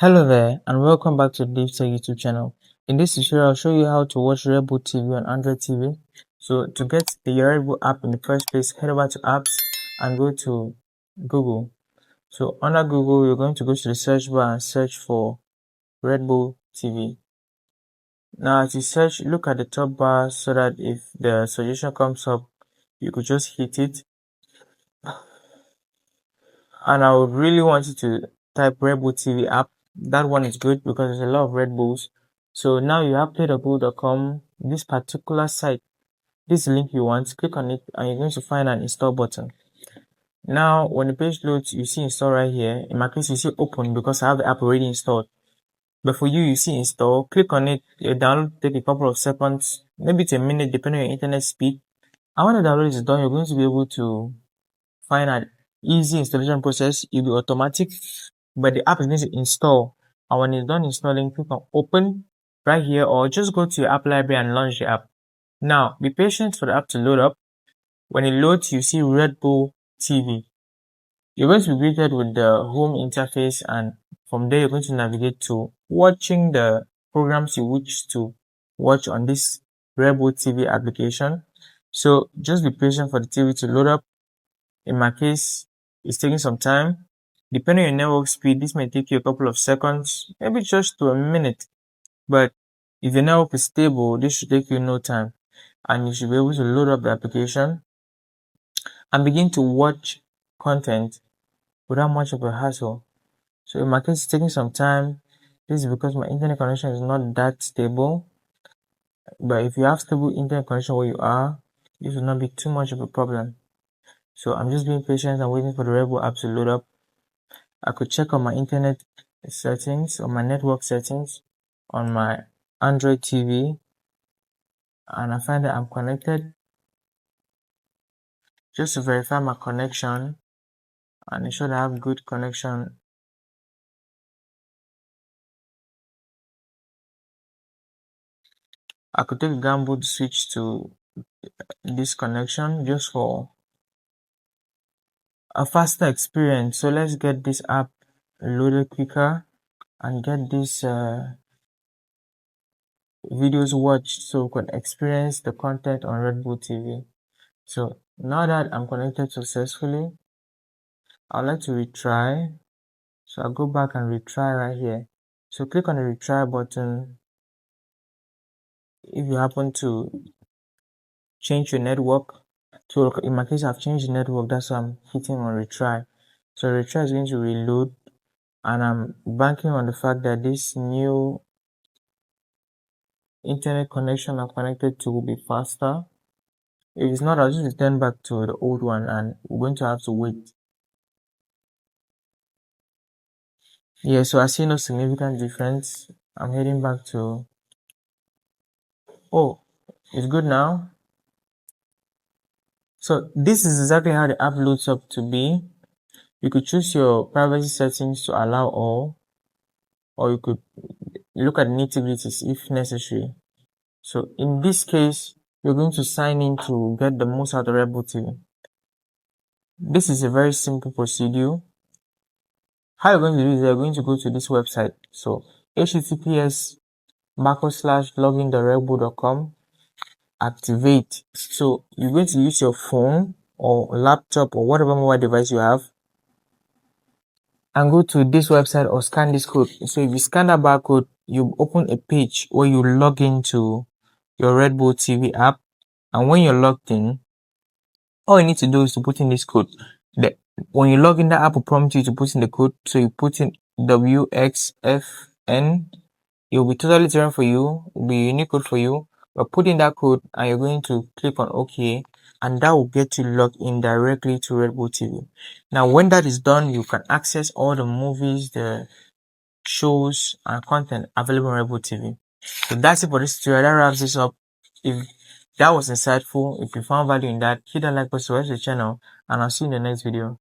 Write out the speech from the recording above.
Hello there, and welcome back to DaveTech YouTube channel. In this tutorial, I'll show you how to watch Redbull TV on Android TV. So to get the Redbull app in the first place, head over to apps and go to Google. So under Google, you're going to go to the search bar and search for Redbull TV. Now as you search, look at the top bar so that if the suggestion comes up, you could just hit it. And I would really want you to type Redbull TV app. That one is good because there's a lot of Red Bulls. So now you have play.google.com, this particular site, this link you want, click on it and you're going to find an install button. Now when the page loads, you see install right here. In my case, you see open because I have the app already installed. But for you, you see install, click on it, your download take a couple of seconds, maybe it's a minute depending on your internet speed. And when the download is done, you're going to be able to find an easy installation process. It'll be automatic, but the app is going to install. And when it's done installing, click on open right here, or just go to your app library and launch the app. Now, be patient for the app to load up. When it loads, you see Redbull TV. You're going to be greeted with the home interface, and from there, you're going to navigate to watching the programs you wish to watch on this Redbull TV application. So just be patient for the TV to load up. In my case, it's taking some time. Depending on your network speed, this may take you a couple of seconds, maybe just to a minute. But if your network is stable, this should take you no time. And you should be able to load up the application and begin to watch content without much of a hassle. So in my case, it's taking some time. This is because my internet connection is not that stable. But if you have stable internet connection where you are, this will not be too much of a problem. So I'm just being patient and waiting for the Redbull app to load up. I could check on my internet settings, on my network settings, on my Android TV, and I find that I'm connected. Just to verify my connection and ensure that I have good connection. I could take a gamble to switch to this connection just for a faster experience. So let's get this app loaded quicker and get these videos watched so we can experience the content on Redbull TV. So now that I'm connected successfully, I'd like to retry. So I'll go back and retry right here. So click on the retry button. If you happen to change your network, so in my case I've changed the network, that's why I'm hitting on retry. So retry is going to reload, and I'm banking on the fact that this new internet connection I'm connected to will be faster. If it's not, I'll just return back to the old one and we're going to have to wait. Yeah, so I see no significant difference. I'm heading back to, oh, it's good now. So this is exactly how the app loads up to be. You could choose your privacy settings to allow all, or you could look at nitty-gritties if necessary. So in this case, you're going to sign in to get the most out of Redbull TV. This is a very simple procedure. How you're going to do is you're going to go to this website. So https://login.redbull.com, activate. So you're going to use your phone or laptop or whatever mobile device you have and go to this website or scan this code. So if you scan that barcode, you open a page where you log into your Redbull TV app, and when you're logged in, all you need to do is to put in this code. When you log in, the app will prompt you to put in the code. So you put in WXFN. It will be totally different for you. It will be a unique code for you. But put in that code and you're going to click on OK, and that will get you logged in directly to Redbull TV. Now, when that is done, you can access all the movies, the shows, and content available on Redbull TV. So that's it for this tutorial. That wraps this up. If that was insightful, if you found value in that, hit that like button, subscribe to the channel, and I'll see you in the next video.